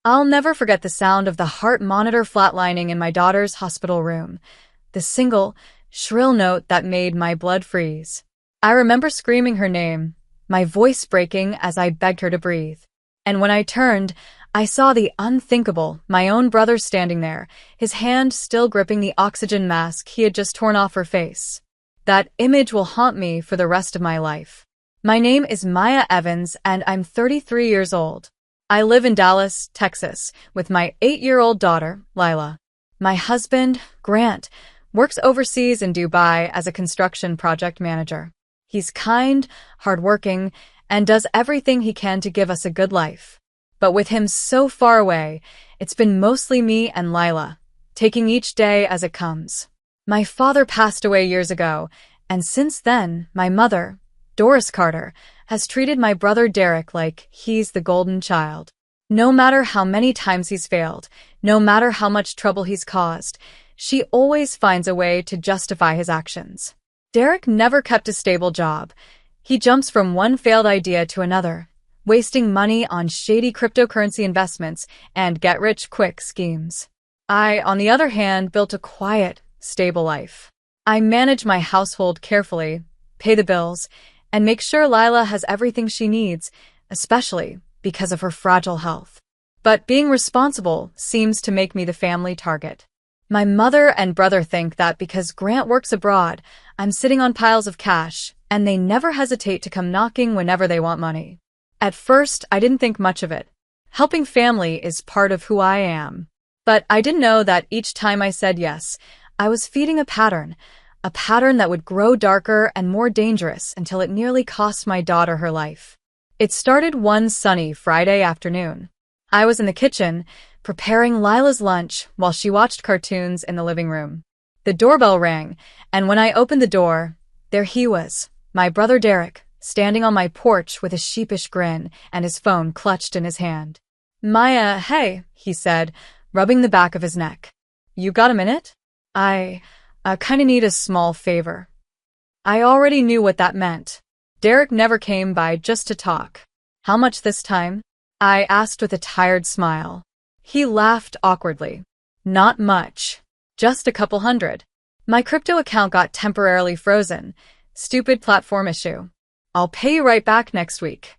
I'll never forget the sound of the heart monitor flatlining in my daughter's hospital room, the single, shrill note that made my blood freeze. I remember screaming her name, my voice breaking as I begged her to breathe. And when I turned, I saw the unthinkable, my own brother standing there, his hand still gripping the oxygen mask he had just torn off her face. That image will haunt me for the rest of my life. My name is Maya Evans, and I'm 33 years old. I live in Dallas, Texas, with my 8-year-old daughter, Lila. My husband, Grant, works overseas in Dubai as a construction project manager. He's kind, hardworking, and does everything he can to give us a good life. But with him so far away, it's been mostly me and Lila, taking each day as it comes. My father passed away years ago, and since then, my mother, Doris Carter, has treated my brother Derek like he's the golden child. No matter how many times he's failed, no matter how much trouble he's caused, she always finds a way to justify his actions. Derek never kept a stable job. He jumps from one failed idea to another, wasting money on shady cryptocurrency investments and get-rich-quick schemes. I, on the other hand, built a quiet, stable life. I manage my household carefully, pay the bills, and make sure Lila has everything she needs, especially because of her fragile health. But being responsible seems to make me the family target. My mother and brother think that because Grant works abroad, I'm sitting on piles of cash, and they never hesitate to come knocking whenever they want money. At first, I didn't think much of it. Helping family is part of who I am. But I didn't know that each time I said yes, I was feeding a pattern that would grow darker and more dangerous until it nearly cost my daughter her life. It started one sunny Friday afternoon. I was in the kitchen, preparing Lila's lunch while she watched cartoons in the living room. The doorbell rang, and when I opened the door, there he was, my brother Derek, standing on my porch with a sheepish grin and his phone clutched in his hand. "Maya, hey," he said, rubbing the back of his neck. "You got a minute? I kinda need a small favor." I already knew what that meant. Derek never came by just to talk. "How much this time?" I asked with a tired smile. He laughed awkwardly. "Not much. Just a couple hundred. My crypto account got temporarily frozen. Stupid platform issue. I'll pay you right back next week."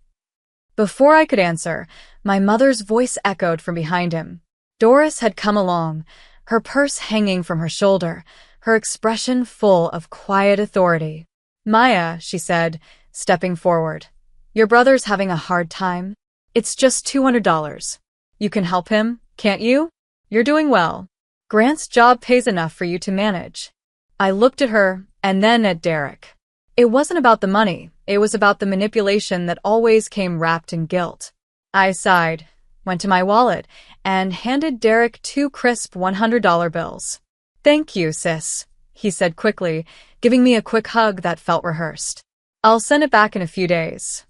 Before I could answer, my mother's voice echoed from behind him. Doris had come along, her purse hanging from her shoulder, her expression full of quiet authority. "Maya," she said, stepping forward. "Your brother's having a hard time. It's just $200. You can help him, can't you? You're doing well. Grant's job pays enough for you to manage." I looked at her, and then at Derek. It wasn't about the money, it was about the manipulation that always came wrapped in guilt. I sighed, went to my wallet, and handed Derek 2 crisp $100 bills. "Thank you, sis," he said quickly, giving me a quick hug that felt rehearsed. "I'll send it back in a few days."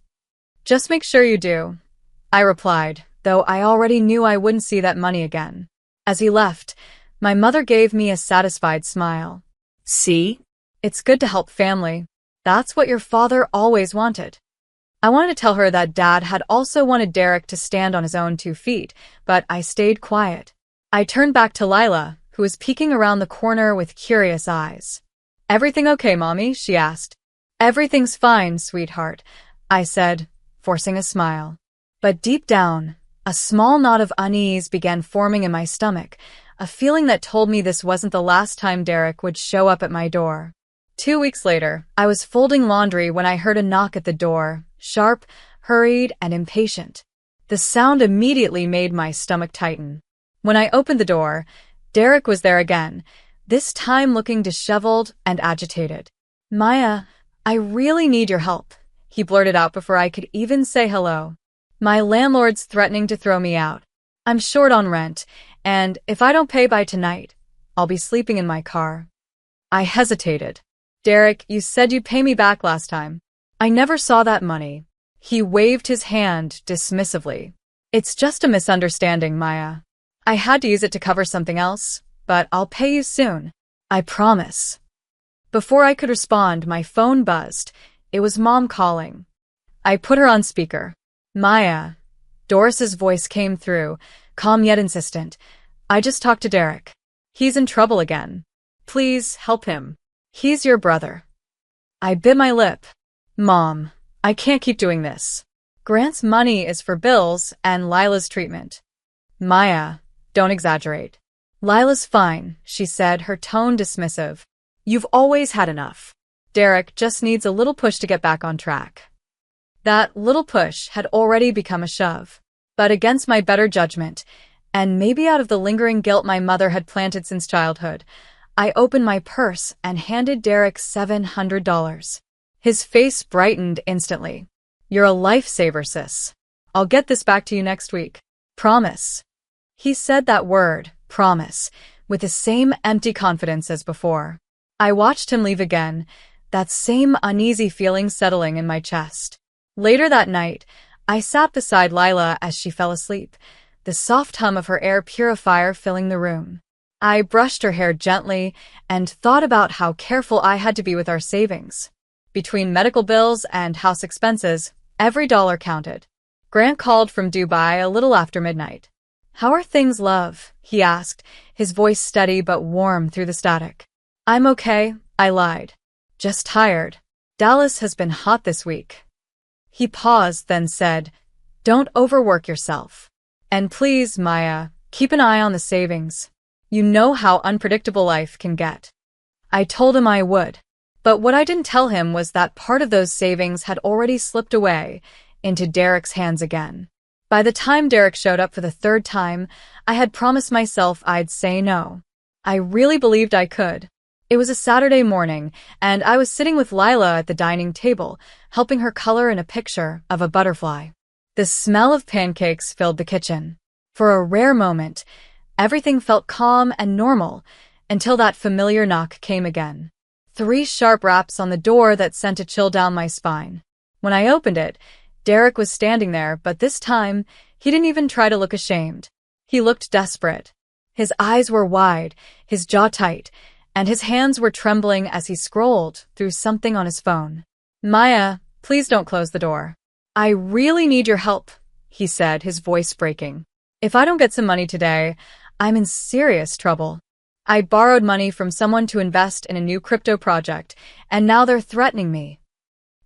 "Just make sure you do," I replied, though I already knew I wouldn't see that money again. As he left, my mother gave me a satisfied smile. "See? It's good to help family. That's what your father always wanted." I wanted to tell her that Dad had also wanted Derek to stand on his own 2 feet, but I stayed quiet. I turned back to Lila, who was peeking around the corner with curious eyes. "Everything okay, Mommy?" she asked. "Everything's fine, sweetheart," I said, forcing a smile. But deep down, a small knot of unease began forming in my stomach, a feeling that told me this wasn't the last time Derek would show up at my door. 2 weeks later, I was folding laundry when I heard a knock at the door, sharp, hurried, and impatient. The sound immediately made my stomach tighten. When I opened the door, Derek was there again, this time looking disheveled and agitated. "Maya, I really need your help," he blurted out before I could even say hello. "My landlord's threatening to throw me out. I'm short on rent, and if I don't pay by tonight, I'll be sleeping in my car." I hesitated. "Derek, you said you'd pay me back last time." "I never saw that money." He waved his hand dismissively. "It's just a misunderstanding, Maya. I had to use it to cover something else, but I'll pay you soon. I promise." Before I could respond, my phone buzzed. It was Mom calling. I put her on speaker. "Maya," Doris's voice came through, calm yet insistent. I just talked to Derek. He's in trouble again. Please help him. He's your brother. I bit my lip. Mom, I can't keep doing this. Grant's money is for bills and Lila's treatment. Maya, don't exaggerate. Lila's fine, she said, her tone dismissive. You've always had enough. Derek just needs a little push to get back on track. That little push had already become a shove. But against my better judgment, and maybe out of the lingering guilt my mother had planted since childhood, I opened my purse and handed Derek $700. His face brightened instantly. You're a lifesaver, sis. I'll get this back to you next week. Promise. He said that word, promise, with the same empty confidence as before. I watched him leave again, that same uneasy feeling settling in my chest. Later that night, I sat beside Lila as she fell asleep, the soft hum of her air purifier filling the room. I brushed her hair gently and thought about how careful I had to be with our savings. Between medical bills and house expenses, every dollar counted. Grant called from Dubai a little after midnight. How are things, love? He asked, his voice steady but warm through the static. I'm okay, I lied. Just tired. Dallas has been hot this week. He paused, then said, Don't overwork yourself. And please, Maya, keep an eye on the savings. You know how unpredictable life can get. I told him I would. But what I didn't tell him was that part of those savings had already slipped away into Derek's hands again. By the time Derek showed up for the third time, I had promised myself I'd say no. I really believed I could. It was a Saturday morning, and I was sitting with Lila at the dining table, helping her color in a picture of a butterfly. The smell of pancakes filled the kitchen. For a rare moment, everything felt calm and normal, until that familiar knock came again. 3 sharp raps on the door that sent a chill down my spine. When I opened it, Derek was standing there, but this time, he didn't even try to look ashamed. He looked desperate. His eyes were wide, his jaw tight, and his hands were trembling as he scrolled through something on his phone. Maya, please don't close the door. I really need your help, he said, his voice breaking. If I don't get some money today, I'm in serious trouble. I borrowed money from someone to invest in a new crypto project, and now they're threatening me.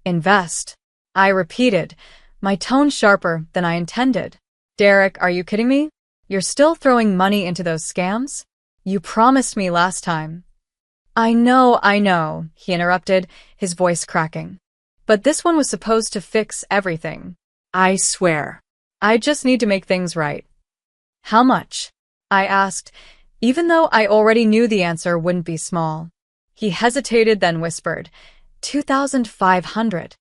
Invest? I repeated, my tone sharper than I intended. Derek, are you kidding me? You're still throwing money into those scams? You promised me last time. I know, he interrupted, his voice cracking. But this one was supposed to fix everything. I swear. I just need to make things right. How much? I asked, even though I already knew the answer wouldn't be small. He hesitated, then whispered, 2,500.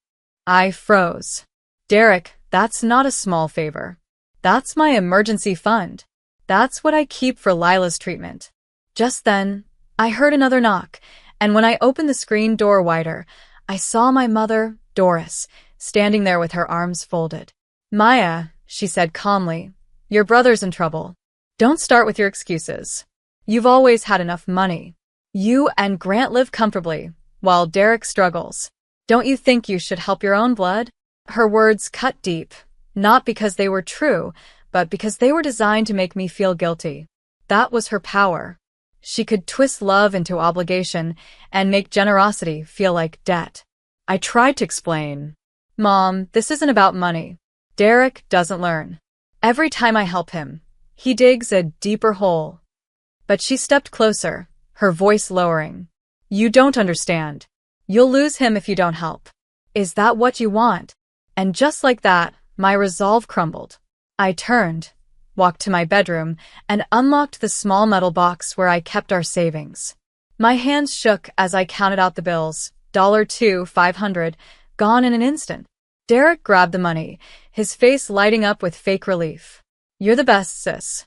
I froze. Derek, that's not a small favor. That's my emergency fund. That's what I keep for Lila's treatment. Just then, I heard another knock, and when I opened the screen door wider, I saw my mother, Doris, standing there with her arms folded. Maya, she said calmly, your brother's in trouble. Don't start with your excuses. You've always had enough money. You and Grant live comfortably, while Derek struggles. Don't you think you should help your own blood? Her words cut deep, not because they were true, but because they were designed to make me feel guilty. That was her power. She could twist love into obligation and make generosity feel like debt. I tried to explain. Mom, this isn't about money. Derek doesn't learn. Every time I help him, he digs a deeper hole. But she stepped closer, her voice lowering. You don't understand. You'll lose him if you don't help. Is that what you want? And just like that, my resolve crumbled. I turned, walked to my bedroom, and unlocked the small metal box where I kept our savings. My hands shook as I counted out the bills. $2, $500, gone in an instant. Derek grabbed the money, his face lighting up with fake relief. You're the best, sis.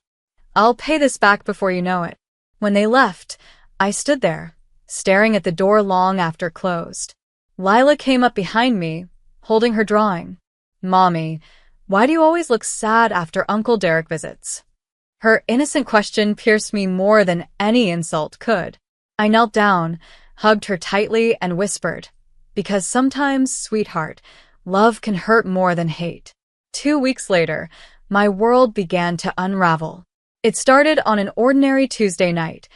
I'll pay this back before you know it. When they left, I stood there, staring at the door long after closed. Lila came up behind me, holding her drawing. Mommy, why do you always look sad after Uncle Derek visits? Her innocent question pierced me more than any insult could. I knelt down, hugged her tightly, and whispered, because sometimes, sweetheart, love can hurt more than hate. 2 weeks later, My world began to unravel. It started on an ordinary Tuesday night,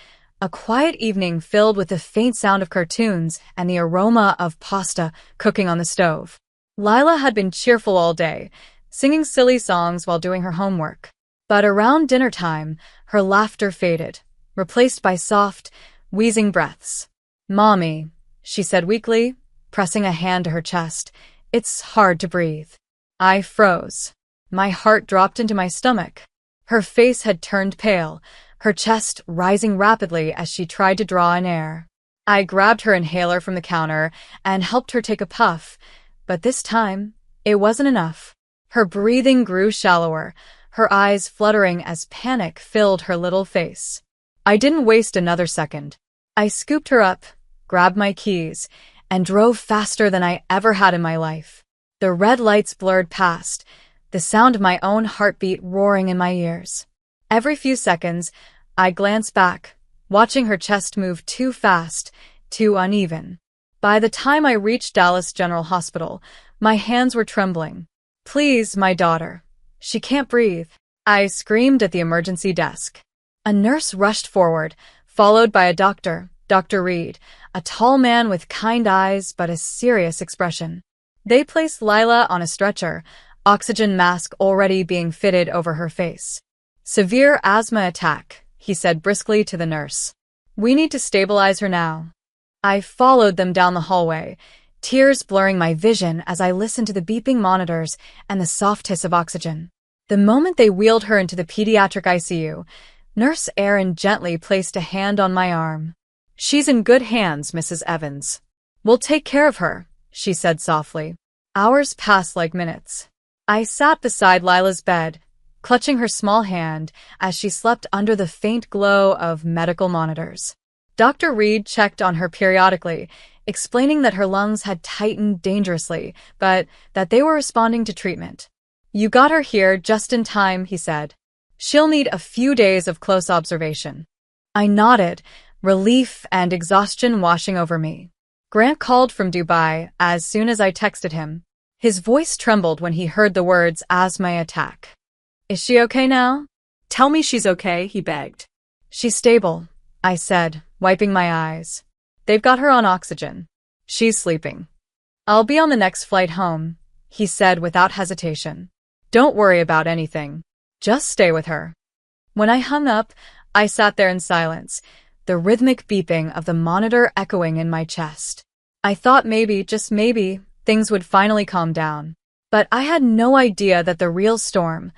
a quiet evening filled with the faint sound of cartoons and the aroma of pasta cooking on the stove. Lila had been cheerful all day, singing silly songs while doing her homework. But around dinner time, her laughter faded, replaced by soft, wheezing breaths. "Mommy," she said weakly, pressing a hand to her chest, "it's hard to breathe." I froze. My heart dropped into my stomach. Her face had turned pale, her chest rising rapidly as she tried to draw in air. I grabbed her inhaler from the counter and helped her take a puff, but this time, it wasn't enough. Her breathing grew shallower, her eyes fluttering as panic filled her little face. I didn't waste another second. I scooped her up, grabbed my keys, and drove faster than I ever had in my life. The red lights blurred past, the sound of my own heartbeat roaring in my ears. Every few seconds, I glanced back, watching her chest move too fast, too uneven. By the time I reached Dallas General Hospital, my hands were trembling. "Please, my daughter. She can't breathe," I screamed at the emergency desk. A nurse rushed forward, followed by a doctor, Dr. Reed, a tall man with kind eyes but a serious expression. They placed Lila on a stretcher, oxygen mask already being fitted over her face. "Severe asthma attack," he said briskly to the nurse. "We need to stabilize her now." I followed them down the hallway, tears blurring my vision as I listened to the beeping monitors and the soft hiss of oxygen. The moment they wheeled her into the pediatric ICU, Nurse Erin gently placed a hand on my arm. "She's in good hands, Mrs. Evans. We'll take care of her," she said softly. Hours passed like minutes. I sat beside Lila's bed, clutching her small hand as she slept under the faint glow of medical monitors. Dr. Reed checked on her periodically, explaining that her lungs had tightened dangerously, but that they were responding to treatment. "You got her here just in time," he said. "She'll need a few days of close observation." I nodded, relief and exhaustion washing over me. Grant called from Dubai as soon as I texted him. His voice trembled when he heard the words asthma attack. "Is she okay now?" "Tell me she's okay," he begged. "She's stable," I said, wiping my eyes. "They've got her on oxygen. She's sleeping." "I'll be on the next flight home," he said without hesitation. "Don't worry about anything. Just stay with her." When I hung up, I sat there in silence, the rhythmic beeping of the monitor echoing in my chest. I thought maybe, just maybe, things would finally calm down. But I had no idea that the real storm,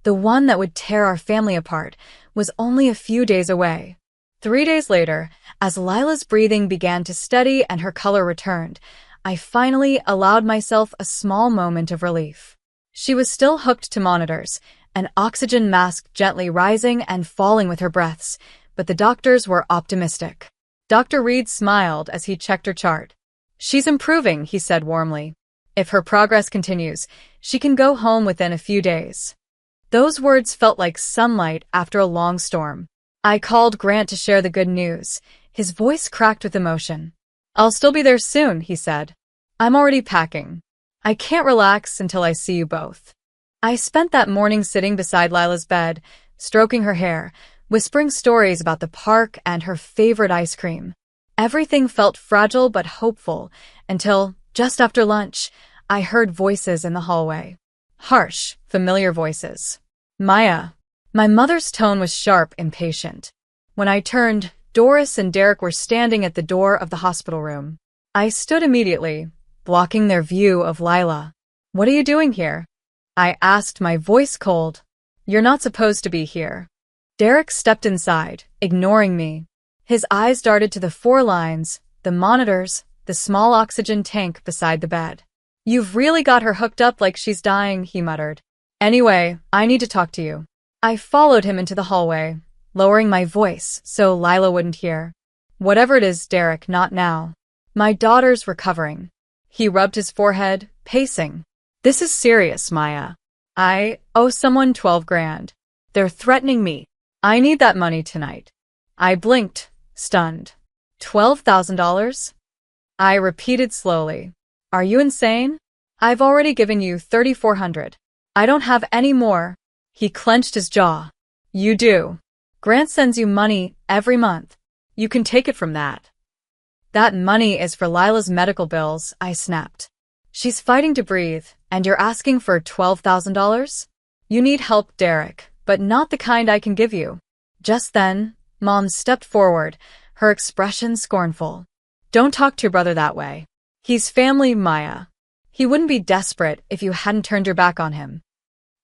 the one that would tear our family apart, was only a few days away. 3 days later, as Lila's breathing began to steady and her color returned, I finally allowed myself a small moment of relief. She was still hooked to monitors, an oxygen mask gently rising and falling with her breaths, but the doctors were optimistic. Dr. Reed smiled as he checked her chart. "She's improving," he said warmly. "If her progress continues, she can go home within a few days." Those words felt like sunlight after a long storm. I called Grant to share the good news, his voice cracked with emotion. "I'll still be there soon," he said. "I'm already packing. I can't relax until I see you both." I spent that morning sitting beside Lila's bed, stroking her hair, whispering stories about the park and her favorite ice cream. Everything felt fragile but hopeful until, just after lunch, I heard voices in the hallway. Harsh, familiar voices. "Maya." My mother's tone was sharp, impatient. When I turned, Doris and Derek were standing at the door of the hospital room. I stood immediately, blocking their view of Lila. "What are you doing here?" I asked, my voice cold. "You're not supposed to be here." Derek stepped inside, ignoring me. His eyes darted to the 4 lines, the monitors, the small oxygen tank beside the bed. "You've really got her hooked up like she's dying," he muttered. "Anyway, I need to talk to you." I followed him into the hallway, lowering my voice so Lila wouldn't hear. "Whatever it is, Derek, not now. My daughter's recovering." He rubbed his forehead, pacing. "This is serious, Maya. I owe someone 12 grand. They're threatening me. I need that money tonight." I blinked, stunned. $12,000? I repeated slowly. "Are you insane? I've already given you $3,400. I don't have any more." He clenched his jaw. You do. Grant sends you money every month. You can take it from that. That money is for Lila's medical bills, I snapped. She's fighting to breathe, and you're asking for $12,000? You need help, Derek, but not the kind I can give you. Just then, Mom stepped forward, her expression scornful. Don't talk to your brother that way. He's family, Maya. He wouldn't be desperate if you hadn't turned your back on him.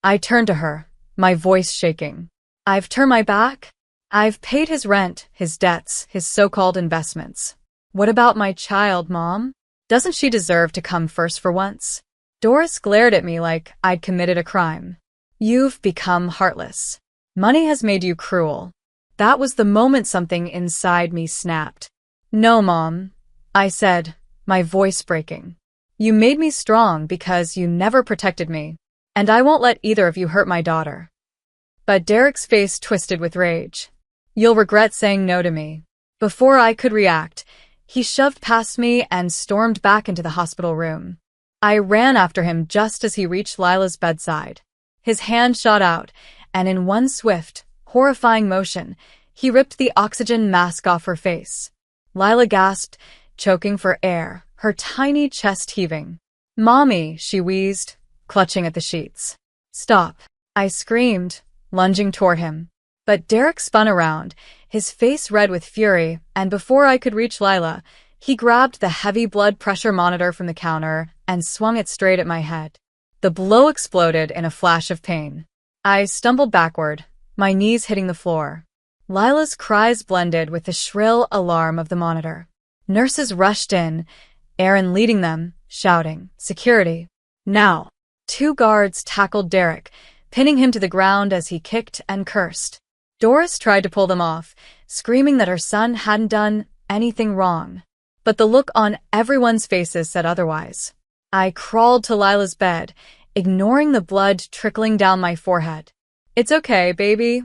I turned to her, my voice shaking. I've turned my back? I've paid his rent, his debts, his so-called investments. What about my child, Mom? Doesn't she deserve to come first for once? Doris glared at me like I'd committed a crime. You've become heartless. Money has made you cruel. That was the moment something inside me snapped. No, Mom, I said, my voice breaking. You made me strong because you never protected me, and I won't let either of you hurt my daughter. But Derek's face twisted with rage. You'll regret saying no to me. Before I could react, he shoved past me and stormed back into the hospital room. I ran after him just as he reached Lila's bedside. His hand shot out, and in one swift, horrifying motion, he ripped the oxygen mask off her face. Lila gasped, choking for air, her tiny chest heaving. Mommy, she wheezed, clutching at the sheets. Stop, I screamed, lunging toward him. But Derek spun around, his face red with fury, and before I could reach Lila, he grabbed the heavy blood pressure monitor from the counter and swung it straight at my head. The blow exploded in a flash of pain. I stumbled backward, my knees hitting the floor. Lila's cries blended with the shrill alarm of the monitor. Nurses rushed in, Aaron leading them, shouting, "Security! Now!" 2 guards tackled Derek, pinning him to the ground as he kicked and cursed. Doris tried to pull them off, screaming that her son hadn't done anything wrong. But the look on everyone's faces said otherwise. I crawled to Lila's bed, ignoring the blood trickling down my forehead. It's okay, baby,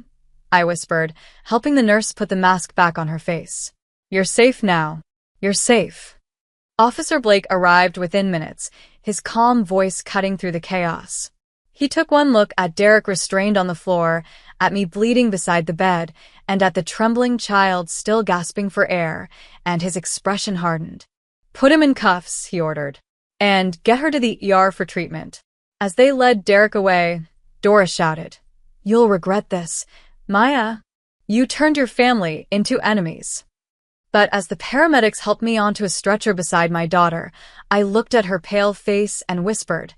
I whispered, helping the nurse put the mask back on her face. You're safe now. You're safe. Officer Blake arrived within minutes, his calm voice cutting through the chaos. He took one look at Derek restrained on the floor, at me bleeding beside the bed, and at the trembling child still gasping for air, and his expression hardened. Put him in cuffs, he ordered, and get her to the ER for treatment. As they led Derek away, Doris shouted, You'll regret this, Maya. You turned your family into enemies. But as the paramedics helped me onto a stretcher beside my daughter, I looked at her pale face and whispered,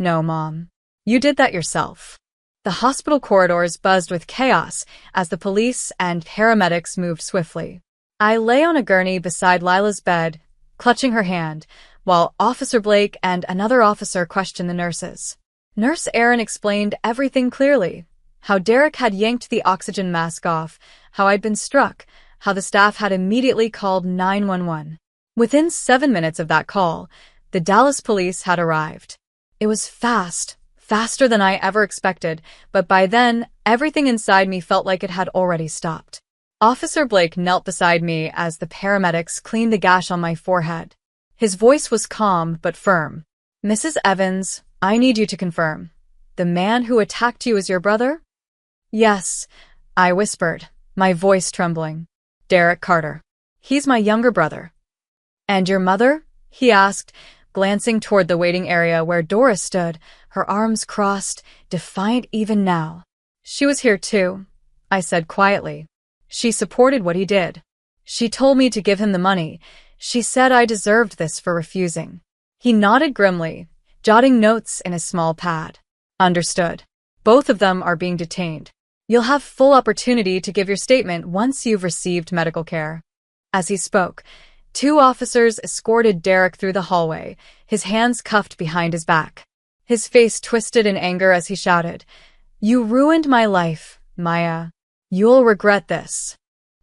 No, Mom. You did that yourself. The hospital corridors buzzed with chaos as the police and paramedics moved swiftly. I lay on a gurney beside Lila's bed, clutching her hand, while Officer Blake and another officer questioned the nurses. Nurse Aaron explained everything clearly. How Derek had yanked the oxygen mask off, how I'd been struck, how the staff had immediately called 911. Within 7 minutes of that call, the Dallas police had arrived. It was fast. Faster than I ever expected, but by then, everything inside me felt like it had already stopped. Officer Blake knelt beside me as the paramedics cleaned the gash on my forehead. His voice was calm but firm. Mrs. Evans, I need you to confirm. The man who attacked you is your brother? Yes, I whispered, my voice trembling. Derek Carter. He's my younger brother. And your mother? He asked, glancing toward the waiting area where Doris stood, her arms crossed, defiant even now. She was here too, I said quietly. She supported what he did. She told me to give him the money. She said I deserved this for refusing. He nodded grimly, jotting notes in a small pad. Understood. Both of them are being detained. You'll have full opportunity to give your statement once you've received medical care. As he spoke, 2 officers escorted Derek through the hallway, his hands cuffed behind his back. His face twisted in anger as he shouted, You ruined my life, Maya. You'll regret this.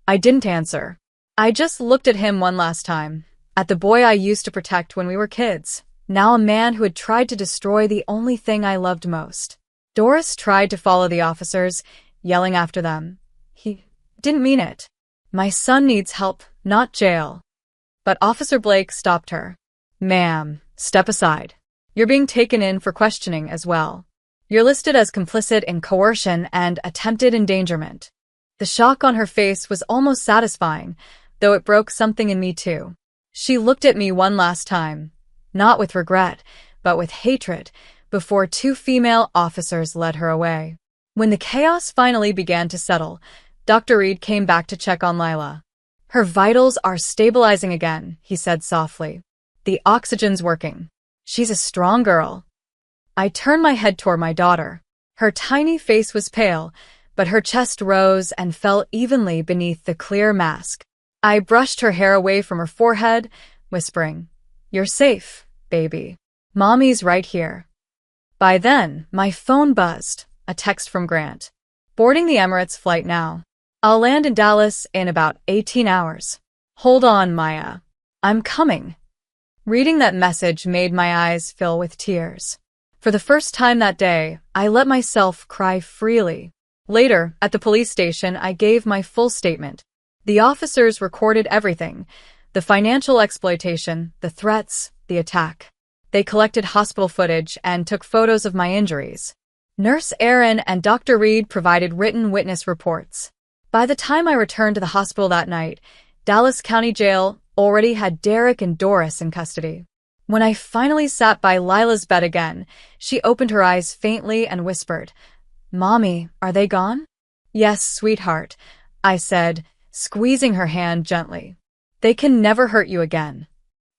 I didn't answer. I just looked at him one last time, at the boy I used to protect when we were kids, now a man who had tried to destroy the only thing I loved most. Doris tried to follow the officers, yelling after them. He didn't mean it. My son needs help, not jail. But Officer Blake stopped her. Ma'am, step aside. You're being taken in for questioning as well. You're listed as complicit in coercion and attempted endangerment. The shock on her face was almost satisfying, though it broke something in me too. She looked at me one last time, not with regret, but with hatred, before two female officers led her away. When the chaos finally began to settle, Dr. Reed came back to check on Lila. Her vitals are stabilizing again, he said softly. The oxygen's working. She's a strong girl. I turned my head toward my daughter. Her tiny face was pale, but her chest rose and fell evenly beneath the clear mask. I brushed her hair away from her forehead, whispering, "You're safe, baby. Mommy's right here." By then, my phone buzzed, a text from Grant. "Boarding the Emirates flight now. I'll land in Dallas in about 18 hours. Hold on, Maya. I'm coming." Reading that message made my eyes fill with tears. For the first time that day, I let myself cry freely. Later, at the police station, I gave my full statement. The officers recorded everything: the financial exploitation, the threats, the attack. They collected hospital footage and took photos of my injuries. Nurse Erin and Dr. Reed provided written witness reports. By the time I returned to the hospital that night, Dallas County Jail already had Derek and Doris in custody. When I finally sat by Lila's bed again, she opened her eyes faintly and whispered, "Mommy, are they gone?" "Yes, sweetheart," I said, squeezing her hand gently. "They can never hurt you again."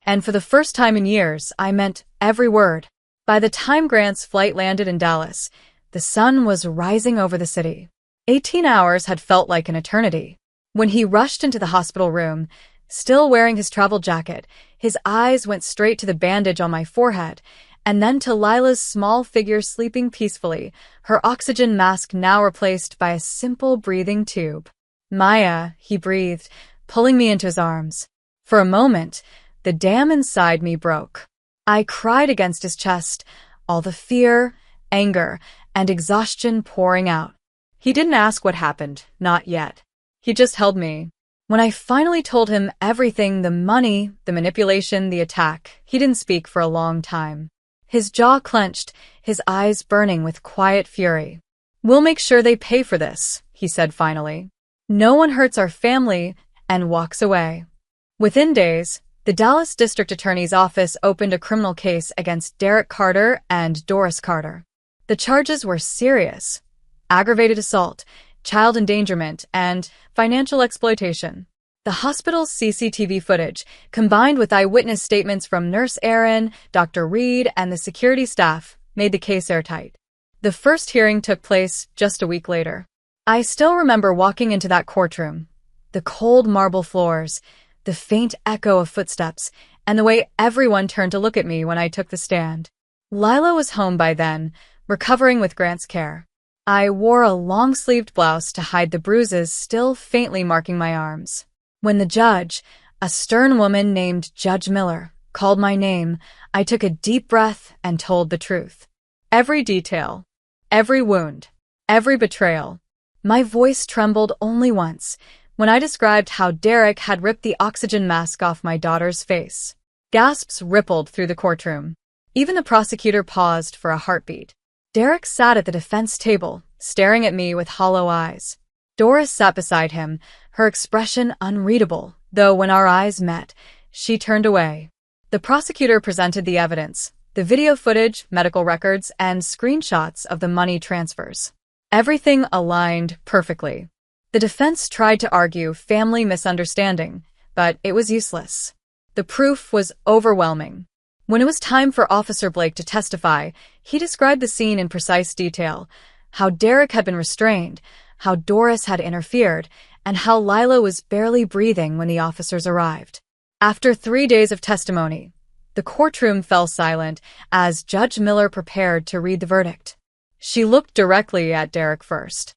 And for the first time in years, I meant every word. By the time Grant's flight landed in Dallas, the sun was rising over the city. 18 hours had felt like an eternity. When he rushed into the hospital room, still wearing his travel jacket, his eyes went straight to the bandage on my forehead, and then to Lila's small figure sleeping peacefully, her oxygen mask now replaced by a simple breathing tube. "Maya," he breathed, pulling me into his arms. For a moment, the dam inside me broke. I cried against his chest, all the fear, anger, and exhaustion pouring out. He didn't ask what happened, not yet. He just held me. When I finally told him everything, the money, the manipulation, the attack, he didn't speak for a long time. His jaw clenched, his eyes burning with quiet fury. "We'll make sure they pay for this," he said finally. "No one hurts our family," and walks away. Within days, the Dallas District Attorney's Office opened a criminal case against Derek Carter and Doris Carter. The charges were serious: aggravated assault, child endangerment, and financial exploitation. The hospital's CCTV footage, combined with eyewitness statements from Nurse Erin, Dr. Reed, and the security staff, made the case airtight. The first hearing took place just a week later. I still remember walking into that courtroom, the cold marble floors, the faint echo of footsteps, and the way everyone turned to look at me when I took the stand. Lila was home by then, recovering with Grant's care. I wore a long-sleeved blouse to hide the bruises still faintly marking my arms. When the judge, a stern woman named Judge Miller, called my name, I took a deep breath and told the truth. Every detail, every wound, every betrayal. My voice trembled only once, when I described how Derek had ripped the oxygen mask off my daughter's face. Gasps rippled through the courtroom. Even the prosecutor paused for a heartbeat. Derek sat at the defense table, staring at me with hollow eyes. Doris sat beside him, her expression unreadable, though when our eyes met, she turned away. The prosecutor presented the evidence: the video footage, medical records, and screenshots of the money transfers. Everything aligned perfectly. The defense tried to argue family misunderstanding, but it was useless. The proof was overwhelming. When it was time for Officer Blake to testify, he described the scene in precise detail: how Derek had been restrained, how Doris had interfered, and how Lila was barely breathing when the officers arrived. After 3 days of testimony, the courtroom fell silent as Judge Miller prepared to read the verdict. She looked directly at Derek first.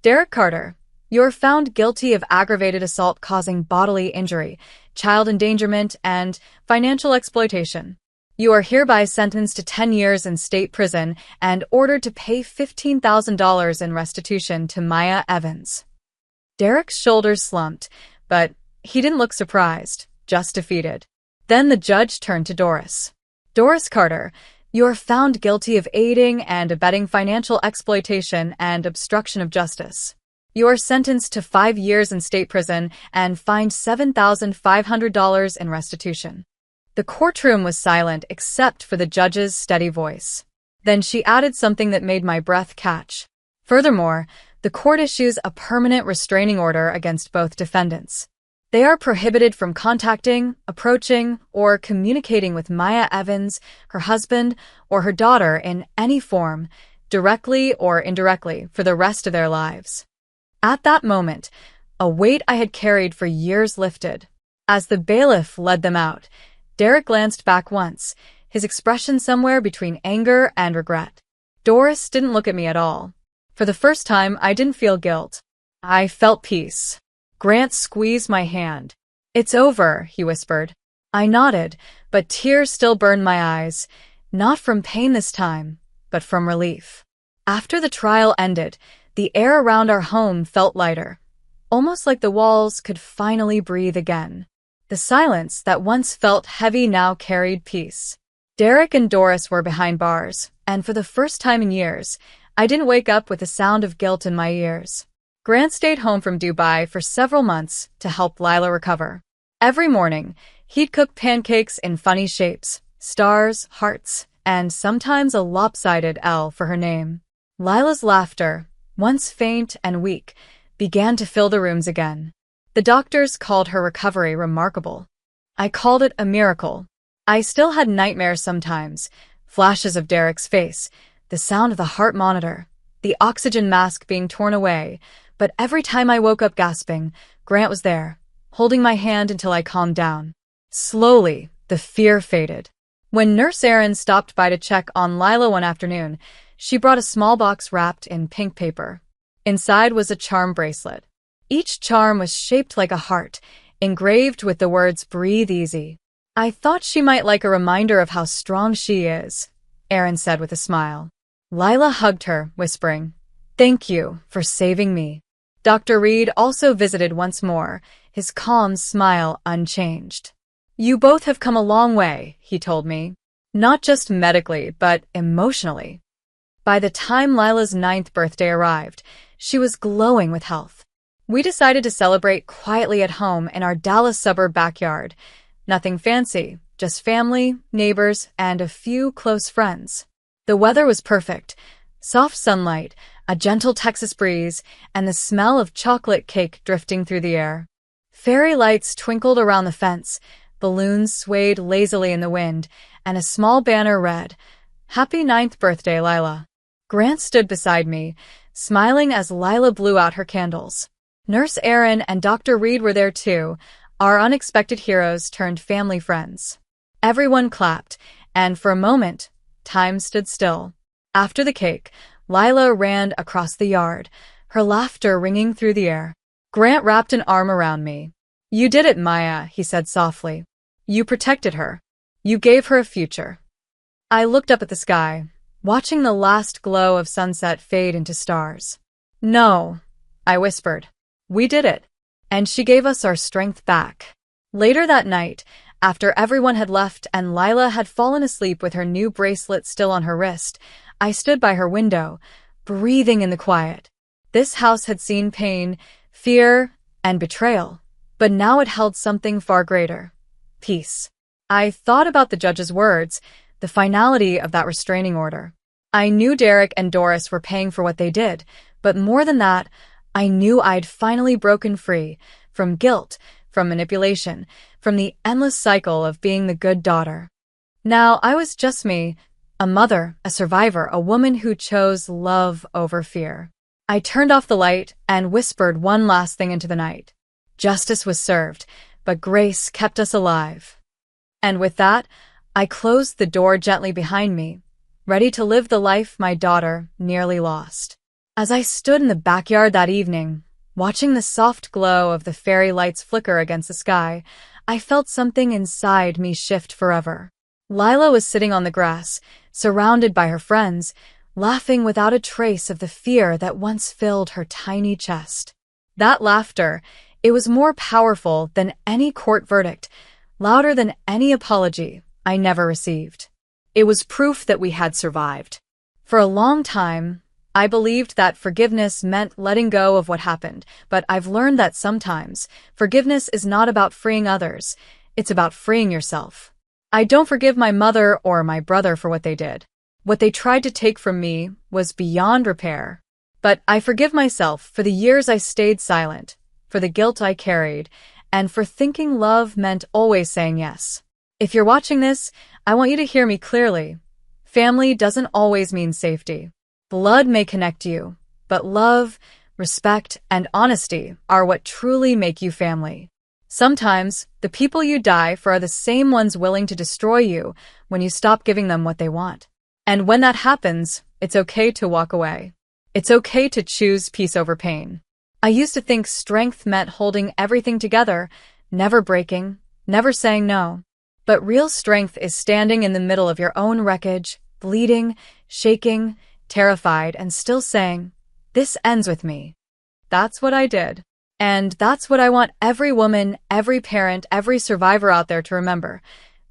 "Derek Carter, you are found guilty of aggravated assault causing bodily injury, child endangerment, and financial exploitation. You are hereby sentenced to 10 years in state prison and ordered to pay $15,000 in restitution to Maya Evans." Derek's shoulders slumped, but he didn't look surprised, just defeated. Then the judge turned to Doris. "Doris Carter, You are found guilty of aiding and abetting financial exploitation and obstruction of justice. You are sentenced to 5 years in state prison and fined $7,500 in restitution." The courtroom was silent except for the judge's steady voice. Then she added something that made my breath catch. "Furthermore, the court issues a permanent restraining order against both defendants. They are prohibited from contacting, approaching, or communicating with Maya Evans, her husband, or her daughter in any form, directly or indirectly, for the rest of their lives." At that moment, a weight I had carried for years lifted. As the bailiff led them out, Derek glanced back once, his expression somewhere between anger and regret. Doris didn't look at me at all. For the first time, I didn't feel guilt. I felt peace. Grant squeezed my hand. "It's over," he whispered. I nodded, but tears still burned my eyes, not from pain this time, but from relief. After the trial ended, the air around our home felt lighter, almost like the walls could finally breathe again. The silence that once felt heavy now carried peace. Derek and Doris were behind bars, and for the first time in years, I didn't wake up with the sound of guilt in my ears. Grant stayed home from Dubai for several months to help Lila recover. Every morning, he'd cook pancakes in funny shapes, stars, hearts, and sometimes a lopsided L for her name. Lila's laughter, once faint and weak, began to fill the rooms again. The doctors called her recovery remarkable. I called it a miracle. I still had nightmares sometimes, flashes of Derek's face, the sound of the heart monitor, the oxygen mask being torn away, but every time I woke up gasping, Grant was there, holding my hand until I calmed down. Slowly, the fear faded. When Nurse Erin stopped by to check on Lila one afternoon, she brought a small box wrapped in pink paper. Inside was a charm bracelet. Each charm was shaped like a heart, engraved with the words "Breathe Easy." "I thought she might like a reminder of how strong she is," Erin said with a smile. Lila hugged her, whispering, "Thank you for saving me." Dr. Reed also visited once more, his calm smile unchanged. "You both have come a long way," he told me. "Not just medically, but emotionally." By the time Lila's 9th birthday arrived, she was glowing with health. We decided to celebrate quietly at home in our Dallas suburb backyard. Nothing fancy, just family, neighbors, and a few close friends. The weather was perfect. Soft sunlight, a gentle Texas breeze, and the smell of chocolate cake drifting through the air. Fairy lights twinkled around the fence, balloons swayed lazily in the wind, and a small banner read, "Happy 9th birthday, Lila." Grant stood beside me, smiling as Lila blew out her candles. Nurse Erin and Dr. Reed were there too, our unexpected heroes turned family friends. Everyone clapped, and for a moment, time stood still. After the cake, Lila ran across the yard, her laughter ringing through the air. Grant wrapped an arm around me. "You did it, Maya," he said softly. "You protected her. You gave her a future." I looked up at the sky, watching the last glow of sunset fade into stars. "No," I whispered. "We did it. And she gave us our strength back." Later that night, after everyone had left and Lila had fallen asleep with her new bracelet still on her wrist, I stood by her window, breathing in the quiet. This house had seen pain, fear, and betrayal, but now it held something far greater: peace. I thought about the judge's words, the finality of that restraining order. I knew Derek and Doris were paying for what they did, but more than that, I knew I'd finally broken free from guilt, from manipulation, from the endless cycle of being the good daughter. Now I was just me, a mother, a survivor, a woman who chose love over fear. I turned off the light and whispered one last thing into the night. Justice was served, but grace kept us alive. And with that, I closed the door gently behind me, ready to live the life my daughter nearly lost. As I stood in the backyard that evening, watching the soft glow of the fairy lights flicker against the sky, I felt something inside me shift forever. Lila was sitting on the grass, surrounded by her friends, laughing without a trace of the fear that once filled her tiny chest. That laughter, it was more powerful than any court verdict, louder than any apology I never received. It was proof that we had survived. For a long time, I believed that forgiveness meant letting go of what happened, but I've learned that sometimes forgiveness is not about freeing others, it's about freeing yourself. I don't forgive my mother or my brother for what they did. What they tried to take from me was beyond repair. But I forgive myself for the years I stayed silent, for the guilt I carried, and for thinking love meant always saying yes. If you're watching this, I want you to hear me clearly. Family doesn't always mean safety. Blood may connect you, but love, respect, and honesty are what truly make you family. Sometimes, the people you die for are the same ones willing to destroy you when you stop giving them what they want. And when that happens, it's okay to walk away. It's okay to choose peace over pain. I used to think strength meant holding everything together, never breaking, never saying no. But real strength is standing in the middle of your own wreckage, bleeding, shaking, terrified, and still saying, "This ends with me." That's what I did. And that's what I want every woman, every parent, every survivor out there to remember.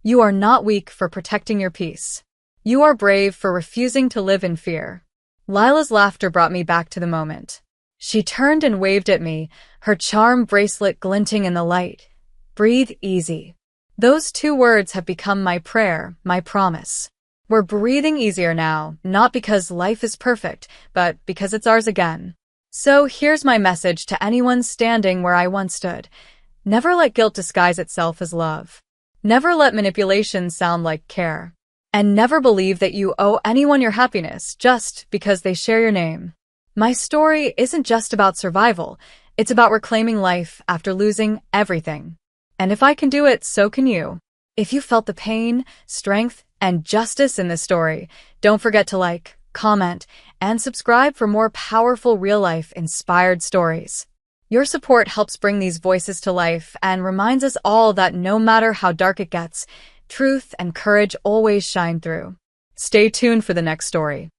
You are not weak for protecting your peace. You are brave for refusing to live in fear. Lila's laughter brought me back to the moment. She turned and waved at me, her charm bracelet glinting in the light. Breathe easy. Those 2 words have become my prayer, my promise. We're breathing easier now, not because life is perfect, but because it's ours again. So here's my message to anyone standing where I once stood. Never let guilt disguise itself as love. Never let manipulation sound like care. And never believe that you owe anyone your happiness just because they share your name. My story isn't just about survival, it's about reclaiming life after losing everything. And if I can do it, so can you. If you felt the pain, strength, and justice in this story, don't forget to like, comment, and subscribe for more powerful real-life inspired stories. Your support helps bring these voices to life and reminds us all that no matter how dark it gets, truth and courage always shine through. Stay tuned for the next story.